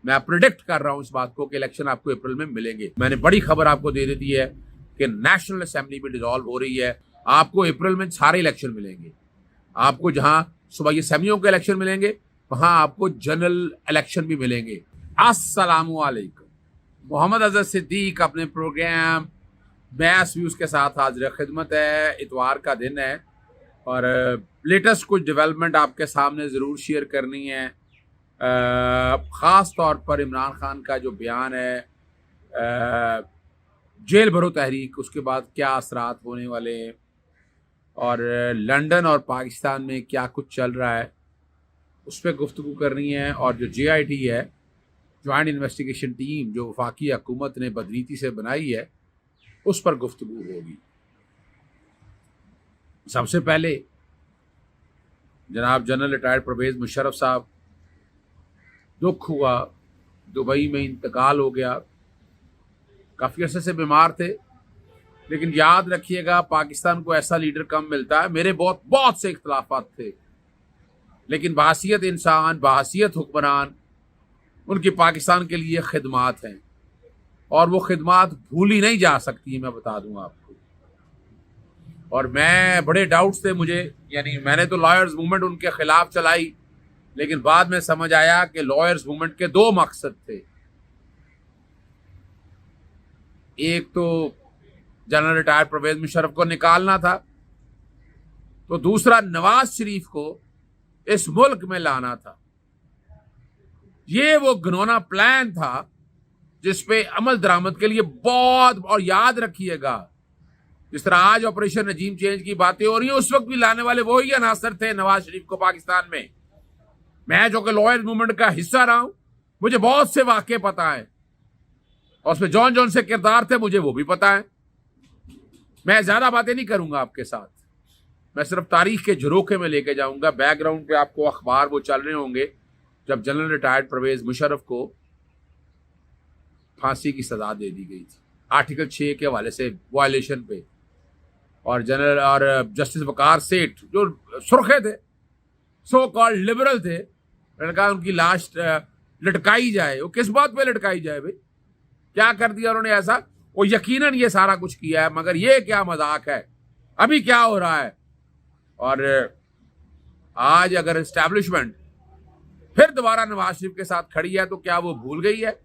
मैं प्रिडिक्ट कर रहा हूं इस बात को कि इलेक्शन आपको अप्रैल में मिलेंगे। मैंने बड़ी खबर आपको दे दी है कि नेशनल असेंबली भी डिसॉल्व हो रही है, आपको अप्रैल में सारे इलेक्शन मिलेंगे। आपको जहां सुबह असेंबलियों के इलेक्शन मिलेंगे, वहां आपको जनरल इलेक्शन भी मिलेंगे। अस्सलामुअलैकुम, मोहम्मद अजहर सिद्दीक अपने प्रोग्राम बैस व्यूज के साथ हाजिर खिदमत है। इतवार का दिन है और लेटेस्ट कुछ डेवलपमेंट आपके सामने ज़रूर शेयर करनी है। ख़ास तौर पर इमरान खान का जो बयान है जेल भरो तहरीक, उसके बाद क्या असरात होने वाले हैं और लंदन और पाकिस्तान में क्या कुछ चल रहा है, उस पर गुफ्तगू करनी है। और जो JIT है, जॉइंट इन्वेस्टिगेशन टीम, जो वफाकी हुकूमत ने बदनीति से बनाई है, उस पर गुफ्तगू होगी। सबसे पहले जनाब जनरल रिटायर्ड परवेज मुशर्रफ साहब, दुख हुआ, दुबई में इंतकाल हो गया। काफ़ी अरसे से बीमार थे, लेकिन याद रखिएगा पाकिस्तान को ऐसा लीडर कम मिलता है। मेरे बहुत से इख्तलाफात थे, लेकिन बहसीयत इंसान, बहसीयत हुक्मरान, उनकी पाकिस्तान के लिए खिदमात हैं और वो खिदमात भूली नहीं जा सकती, मैं बता दूं आपको। और मैं बड़े डाउट्स थे मुझे, यानी मैंने तो लॉयर्स मूवमेंट उनके खिलाफ चलाई, लेकिन बाद में समझ आया कि लॉयर्स मूवमेंट के दो मकसद थे। एक तो जनरल रिटायर्ड परवेज मुशर्रफ को निकालना था, तो दूसरा नवाज शरीफ को इस मुल्क में लाना था। ये वो घिनौना प्लान था जिसपे अमल दरामद के लिए बहुत, और याद रखिएगा जिस तरह आज ऑपरेशन रजीम चेंज की बातें हो रही है, उस वक्त भी लाने वाले वही अनासर थे नवाज शरीफ को पाकिस्तान में। मैं जो कि लॉयर मूवमेंट का हिस्सा रहा हूं, मुझे बहुत से वाकये पता है और उसमें जौन जौन से किरदार थे मुझे वो भी पता है। मैं ज्यादा बातें नहीं करूंगा आपके साथ, मैं सिर्फ तारीख के झरोखे में लेके जाऊंगा। बैकग्राउंड पे आपको अखबार वो चल रहे होंगे जब जनरल रिटायर्ड परवेज मुशर्रफ को फांसी की सजा दे दी गई थी आर्टिकल 6 के हवाले से वायलेशन पे, और जनरल और जस्टिस वकार सेठ जो सुर्खे थे, सो कॉल्ड लिबरल थे, मैंने कहा उनकी लाश लटकाई जाए। वो किस बात पे लटकाई जाए भाई? क्या कर दिया उन्होंने ऐसा? वो यकीनन ये सारा कुछ किया है, मगर ये क्या मजाक है? अभी क्या हो रहा है? और आज अगर एस्टैब्लिशमेंट फिर दोबारा नवाज शरीफ के साथ खड़ी है, तो क्या वो भूल गई है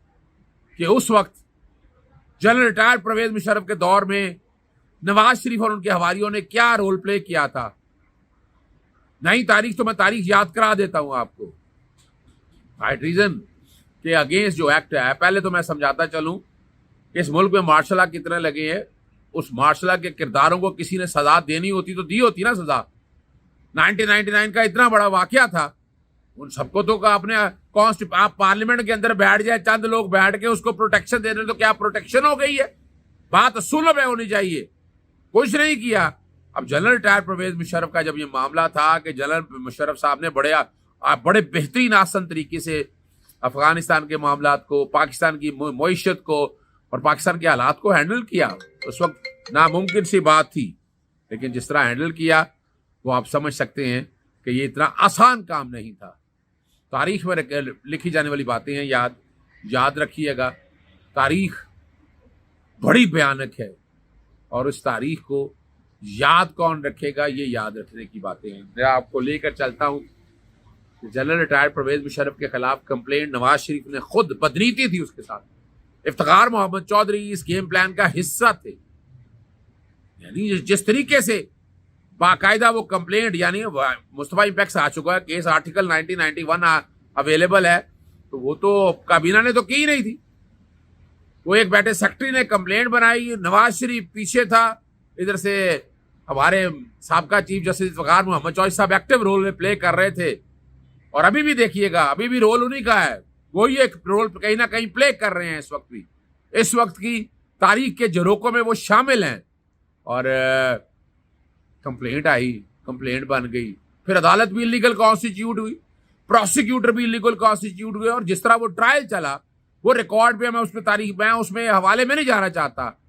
कि उस वक्त जनरल रिटायर्ड परवेज मुशर्रफ के दौर में नवाज शरीफ और उनके हवारियों ने क्या रोल प्ले किया था? नई तारीख तो मैं तारीख याद करा देता हूं आपको। हाई ट्रीजन के अगेंस्ट जो एक्ट है, पहले तो मैं समझाता चलूं कि इस मुल्क में मार्शल लॉ कितने लगे हैं। उस मार्शल लॉ के किरदारों को किसी ने सजा देनी होती तो दी होती ना सजा। 1999 का इतना बड़ा वाकया था, उन सबको तो आपने आप पार्लियामेंट के अंदर बैठ जाए, चंद लोग बैठ के उसको प्रोटेक्शन दे रहे, तो क्या प्रोटेक्शन हो गई है? बात सुलभ होनी चाहिए, कुछ नहीं किया। अब जनरल रिटायर्ड परवेज मुशर्रफ का जब ये मामला था कि जनरल मुशर्रफ साहब ने बड़े बेहतरीन आसान तरीके से अफगानिस्तान के मामलात को, पाकिस्तान की मईशत को और पाकिस्तान के हालात को हैंडल किया, उस वक्त नामुमकिन सी बात थी, लेकिन जिस तरह हैंडल किया वो आप समझ सकते हैं कि ये इतना आसान काम नहीं था। तारीख में लिखी जाने वाली बातें हैं, याद रखिएगा। तारीख बड़ी भयानक है और उस तारीख को याद कौन रखेगा, ये याद रखने की बातें हैं। मैं आपको लेकर चलता हूं कि जनरल रिटायर्ड परवेज मुशर्रफ के खिलाफ कंप्लेंट नवाज शरीफ ने खुद, बदनीति थी उसके साथ। इफ्तिखार मोहम्मद चौधरी इस गेम प्लान का हिस्सा थे। यानी जिस तरीके से बाकायदा वो कंप्लेंट, यानी मुस्तफा इंपैक्स आ चुका है केस, आर्टिकल 1991 अवेलेबल है, तो वो तो काबीना ने तो की ही नहीं थी। वो एक बैठे सेक्रेटरी ने कंप्लेंट बनाई, नवाज शरीफ पीछे था, इधर से हमारे साबका चीफ जस्टिस इफ्तिखार मोहम्मद चौधरी साहब एक्टिव रोल में प्ले कर रहे थे। और अभी भी देखिएगा, अभी भी रोल उन्हीं का है, वही एक रोल कहीं ना कहीं प्ले कर रहे हैं इस वक्त भी। इस वक्त की तारीख के झरोकों में वो शामिल हैं। और कंप्लेंट आई, कंप्लेंट बन गई, फिर अदालत भी इलीगल कॉन्स्टिट्यूट हुई, प्रोसिक्यूटर भी इलीगल कॉन्स्टिट्यूट हुए, और जिस तरह वो ट्रायल चला वो रिकॉर्ड पे, मैं उसमें हवाले में नहीं जाना चाहता,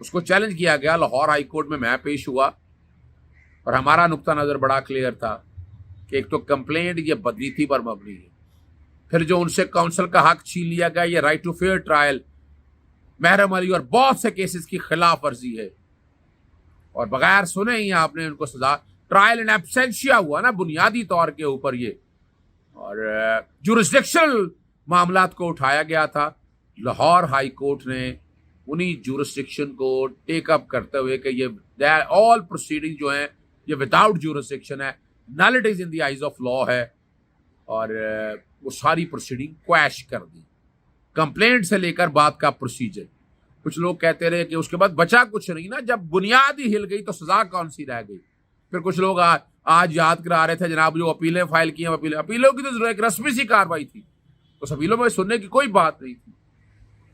उसको चैलेंज किया गया। लाहौर हाई कोर्ट में मैं पेश हुआ और हमारा नुक्ता नजर बड़ा क्लियर था कि एक तो कंप्लेंट ये बदनीति पर मबनी है, फिर जो उनसे काउंसिल का हक छीन लिया गया, ये right to fair trial, Mahram Ali और बहुत से केसेस की खिलाफ वर्जी है। और बगैर सुने ही आपने उनको सजा, ट्रायल इन एब्सेंशिया हुआ ना बुनियादी तौर के ऊपर ये। और जुरिस्डिक्शनल मामलात को उठाया गया था। लाहौर हाई कोर्ट ने उन्हीं जुरिस्डिक्शन को टेक अप करते हुए कि ये ऑल प्रोसीडिंग जो है ये विदाउट जुरिस्डिक्शन है, nullities in the eyes of law है, और वो सारी प्रोसीडिंग क्वैश कर दी, कंप्लेंट से लेकर बाद का प्रोसीजर। कुछ लोग कहते रहे कि उसके बाद बचा कुछ नहीं ना, जब बुनियाद ही हिल गई तो सजा कौन सी रह गई। फिर कुछ लोग आज याद करा रहे थे जनाब जो अपीलें फाइल की हैं, अपीलों की तो एक रस्मी सी कार्रवाई थी, तो अपीलों में सुनने की कोई बात नहीं थी।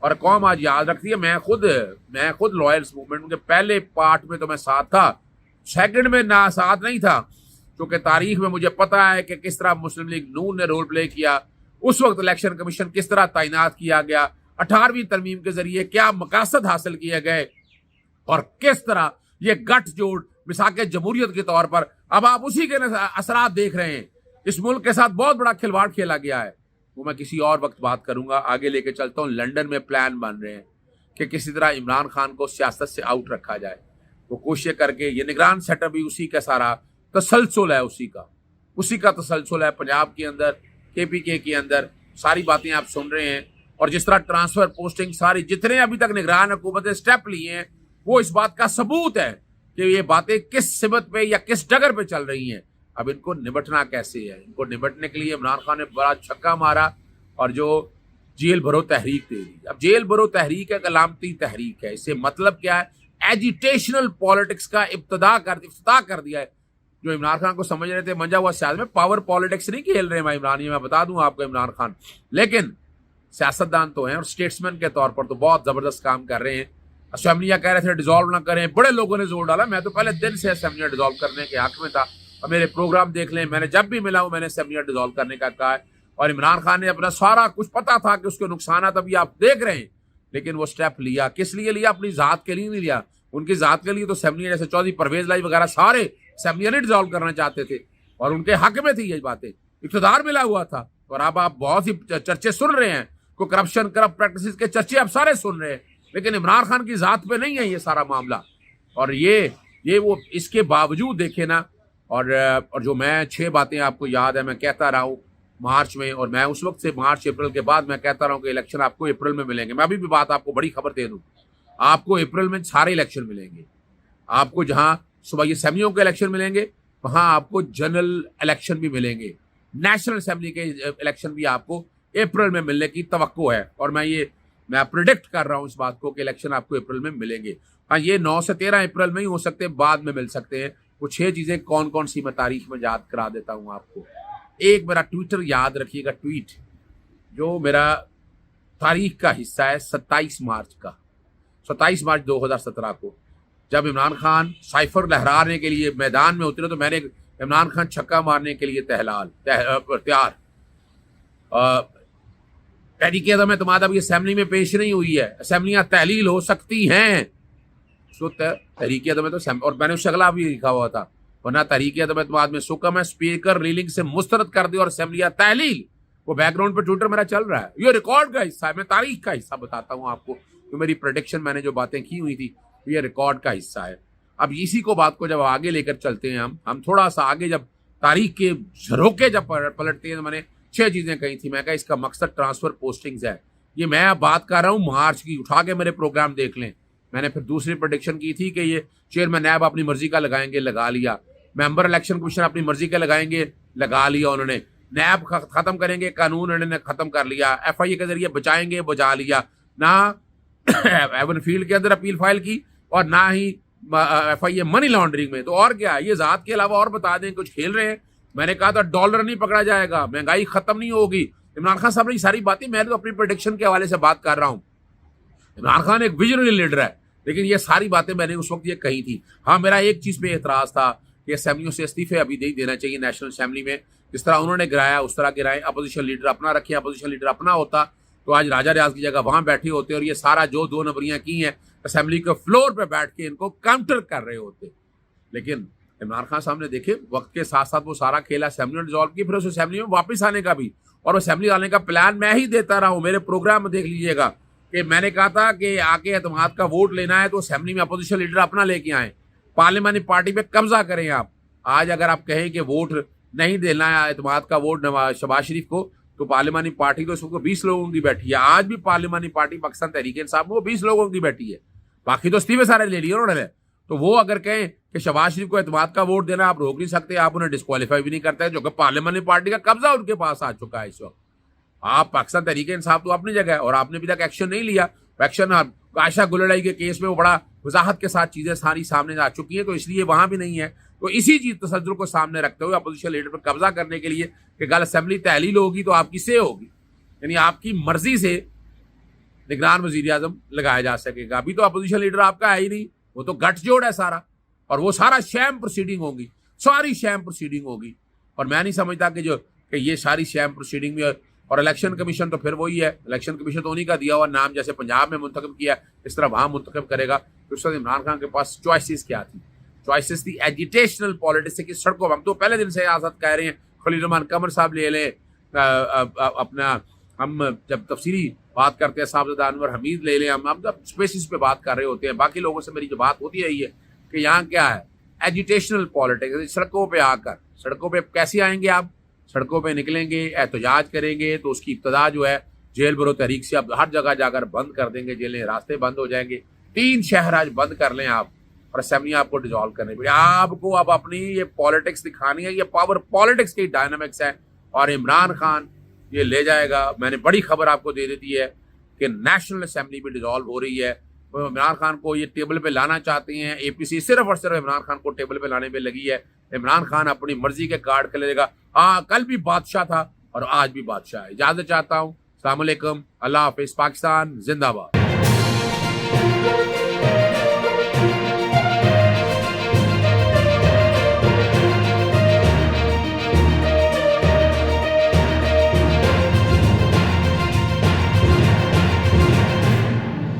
और कौम आज याद रखती है। मैं खुद लॉयर्स मूवमेंट के पहले पार्ट में तो मैं साथ था, सेकंड में ना साथ नहीं था, क्योंकि तारीख में मुझे पता है कि किस तरह मुस्लिम लीग नून ने रोल प्ले किया, उस वक्त इलेक्शन कमीशन किस तरह तैनात किया गया, 18वीं तरमीम के जरिए क्या मकासद हासिल किए गए, और किस तरह ये गठजोड़ मिसाक जमहूरियत के तौर पर अब आप उसी के असरात देख रहे हैं। इस मुल्क के साथ बहुत बड़ा खिलवाड़ खेला गया है, वो मैं किसी और वक्त बात करूंगा। आगे लेके चलता हूँ। लंदन में प्लान बन रहे हैं कि किसी तरह इमरान खान को सियासत से आउट रखा जाए, वो कोशिश करके, ये निगरान सेटअप भी उसी का सारा तसलसल है, उसी का तसलसल है। पंजाब के अंदर KPK के अंदर सारी बातें आप सुन रहे हैं, और जिस तरह ट्रांसफर पोस्टिंग सारी जितने अभी तक निगरान हुकूमत ने स्टेप लिए हैं वो इस बात का सबूत है कि ये बातें किस सिमत पे या किस डगर पे चल रही हैं। अब इनको निपटना कैसे है, इनको निपटने के लिए इमरान खान ने बड़ा छक्का मारा और जो जेल भरो तहरीक दे दी। अब जेल भरो तहरीक है, कलामती तहरीक है, इससे मतलब क्या है, एजिटेशनल पॉलिटिक्स का इफ्तिताह कर दिया है। जो इमरान खान को समझ रहे थे मंजा हुआ सियासत में, पावर पॉलिटिक्स नहीं खेल रहे हैं इमरान, ये मैं बता दूं आपको इमरान खान, लेकिन सियासतदान तो हैं और स्टेट्समैन के तौर पर तो बहुत जबरदस्त काम कर रहे हैं। असेंबलियां कह रहे थे डिसॉल्व ना करें, बड़े लोगों ने जोर डाला। मैं तो पहले दिन से असेंबलियां डिसॉल्व करने के हक में था, और मेरे प्रोग्राम देख लें, मैंने जब भी मिला हूं मैंने असेंबलियां डिसॉल्व करने का कहा है। और इमरान खान ने अपना सारा कुछ पता था कि उसके नुकसान अभी आप देख रहे हैं, लेकिन वो स्टेप लिया। किस लिए लिया? अपनी जात के लिए नहीं लिया। उनकी जात के लिए तो असेंबलियां, जैसे चौधरी परवेज लाई वगैरह, सारे असेंबलियां नहीं डिसॉल्व करना चाहते थे, और उनके हक में थी ये बातें, इख्तियार मिला हुआ था। और अब आप बहुत ही चर्चे सुन रहे हैं, को करप्शन, करप्ट प्रैक्टिसेस के चर्चे आप सारे सुन रहे हैं, लेकिन इमरान खान की जात पे नहीं है ये सारा मामला। और ये वो इसके बावजूद देखे ना, और जो मैं 6 बातें आपको याद है मैं कहता रहा हूँ मार्च में, और मैं उस वक्त से मार्च अप्रैल के बाद मैं कहता रहा हूँ कि इलेक्शन आपको अप्रैल में मिलेंगे। मैं अभी भी बात आपको बड़ी खबर दे दूँ, आपको अप्रैल में सारे इलेक्शन मिलेंगे। आपको जहाँ सुबह ये असेंबलियों के इलेक्शन मिलेंगे, वहाँ आपको जनरल इलेक्शन भी मिलेंगे, नेशनल असेंबली के इलेक्शन भी आपको अप्रैल में मिलने की तवक्को है। और मैं प्रिडिक्ट कर रहा हूँ इस बात को कि इलेक्शन आपको अप्रैल में मिलेंगे। हाँ, ये 9 से 13 अप्रैल में ही हो सकते हैं, बाद में मिल सकते हैं। वो 6 चीज़ें कौन कौन सी मैं तारीख में याद करा देता हूँ आपको। एक मेरा ट्विटर याद रखिएगा, ट्वीट जो मेरा तारीख का हिस्सा है, 27 मार्च का, 27 मार्च 2017 को, जब इमरान खान साइफर लहराने के लिए मैदान में उतरे तो मैंने इमरान खान छक्का मारने के लिए तैयार। तहरीक अदम एतमाद अभी असेंबली में पेश नहीं हुई है, असेंबलियां तहलील हो सकती हैं। तहरीक अदम है तो, और मैंने उस अगला भी लिखा हुआ था, वरना तहरीक अदम एतमाद में सुकम है, स्पीकर रीलिंग से मुस्तरद कर दे और असेंबलियां तहलील। वो बैकग्राउंड पे ट्विटर मेरा चल रहा है, ये रिकॉर्ड का हिस्सा है। मैं तारीख का हिस्सा बताता हूँ आपको, तो मेरी प्रेडिक्शन मैंने जो बातें की हुई थी ये रिकॉर्ड का हिस्सा है। अब इसी को बात को जब आगे लेकर चलते हैं हम थोड़ा सा आगे, जब तारीख के झरोके जब पलटते हैं, तो मैंने 6 चीजें कही थी। मैं कहा इसका मकसद ट्रांसफर पोस्टिंग्स है। ये मैं अब बात कर रहा हूँ मार्च की, उठा के मेरे प्रोग्राम देख लें। मैंने फिर दूसरी प्रेडिक्शन की थी कि ये चेयरमैन नैब अपनी मर्जी का लगाएंगे, लगा लिया। मेंबर इलेक्शन कमीशन अपनी मर्जी का लगाएंगे, लगा लिया उन्होंने। नैब खत्म करेंगे, कानून उन्होंने खत्म कर लिया। FIA के जरिए बचाएंगे, बचा लिया। ना एवन फील्ड के अंदर अपील फाइल की, और ना ही FIA मनी लॉन्ड्रिंग में। तो और क्या, ये जात के अलावा और बता दें कुछ खेल रहे हैं। मैंने कहा था डॉलर नहीं पकड़ा जाएगा, महंगाई खत्म नहीं होगी। इमरान खान साहब ने सारी बातें, मैं तो अपनी प्रेडिक्शन के हवाले से बात कर रहा हूं। इमरान खान एक विजनरी लीडर है, लेकिन ये सारी बातें मैंने उस वक्त ये कही थी। हाँ, मेरा एक चीज पे एतराज था कि असेंबलियों से इस्तीफे अभी नहीं देना चाहिए। नेशनल असेंबली में जिस तरह उन्होंने गिराया उस तरह गिराएं। अपोजिशन लीडर अपना रखे, अपोजिशन लीडर अपना होता तो आज राजा रियाज की जगह वहां बैठे होते, और ये सारा जो 2 नंबरियां की हैं असेंबली के फ्लोर पे बैठ के इनको काउंटर कर रहे होते। लेकिन इमरान खान साहब ने देखे वक्त के साथ साथ वो सारा खेला, असेंबली ने डिसॉल्व की, फिर उस असेंबली में वापस आने का भी, और असेंबली आने का प्लान मैं ही देता रहा हूँ। मेरे प्रोग्राम में देख लीजिएगा कि मैंने कहा था कि आके एतमाद का वोट लेना है तो असेंबली में अपोजिशन लीडर अपना लेके आए, पार्लियामानी पार्टी पे कब्जा करें आप। आज अगर आप कहें कि वोट नहीं देना है एतमाद का वोट शहबाज शरीफ को, तो पार्लियामानी पार्टी तो इसको 20 लोगों की बैठी है। आज भी पार्लियामानी पार्टी पाकिस्तान तहरीक इंसाफ में वो 20 लोगों की बैठी है, बाकी तो इस्तीफे सारे ले लिए उन्होंने। तो वो अगर कहें कि शहबाज शरीफ को एतमाद का वोट देना, आप रोक नहीं सकते, आप उन्हें डिस्क्वालीफाई भी नहीं करते, जो कि पार्लियामानी पार्टी का कब्जा उनके पास आ चुका है इस वक्त। आप पाकिस्तान तहरीक इंसाफ तो अपनी जगह है और आपने अभी तक एक्शन नहीं लिया। एक्शन आयशा गुलड़ाई के केस में वो बड़ा वजाहत के साथ चीजें सारी सामने आ चुकी हैं, तो इसलिए वहां भी नहीं है। तो इसी चीज तसज्जुल को सामने रखते हुए अपोजिशन लीडर पर कब्जा करने के लिए कि कल असेंबली तहलील होगी तो आपकी से होगी, यानी आपकी मर्जी से निगरान वजीर आजम लगाया जा सकेगा। अभी तो अपोजिशन लीडर आपका है ही नहीं, वो तो गठजोड़ है सारा, और वो सारा शैम प्रोसीडिंग होगी, सारी शैम प्रोसीडिंग होगी। और मैं नहीं समझता कि ये सारी शैम प्रोसीडिंग में, और इलेक्शन कमीशन तो फिर वही है, इलेक्शन कमीशन तो उन्हीं का दिया हुआ नाम, जैसे पंजाब में मुंतखब किया इस तरह वहां मुंतखब करेगा। तो उस वक्त इमरान खान के पास चॉइसेस क्या थी? चॉइसेस थी एजिटेशनल पॉलिटिक्स की सड़कों। हम तो पहले दिन से आजाद कह रहे हैं, खलील रहमान कमर साहब ले लें, अपना हम जब तफसीली बात करते हैं साहबजादा अनवर हमीद ले लें, हम जब स्पेसिस पे बात कर रहे होते हैं, बाकी लोगों से मेरी जो बात होती है ये कि यहाँ क्या है एजिटेशनल पॉलिटिक्स। सड़कों पे आकर, सड़कों पे कैसे आएंगे आप? सड़कों पे निकलेंगे, एहतजाज करेंगे, तो उसकी इब्तदा जो है जेल बरो तहरीक से अब हर जगह जाकर बंद कर देंगे, जेलें रास्ते बंद हो जाएंगे। 3 शहर आज बंद कर लें आप, और असेंबली आपको डिसॉल्व करनी पड़ेगी। आपको अब अपनी ये पॉलिटिक्स दिखानी है, ये पावर पॉलिटिक्स की डायनामिक्स है, और इमरान खान ये ले जाएगा। मैंने बड़ी खबर आपको दे दी है कि नेशनल असेंबली भी डिसॉल्व हो रही है। तो इमरान खान को ये टेबल पे लाना चाहते हैं, APC सिर्फ और सिर्फ इमरान खान को टेबल पे लाने में लगी है। इमरान खान अपनी मर्जी के कार्ड खेलेगा। कल भी बादशाह था और आज भी बादशाह है। इजाजत चाहता हूँ, अस्सलाम वालेकुम, अल्लाह हाफिज, पाकिस्तान जिंदाबाद।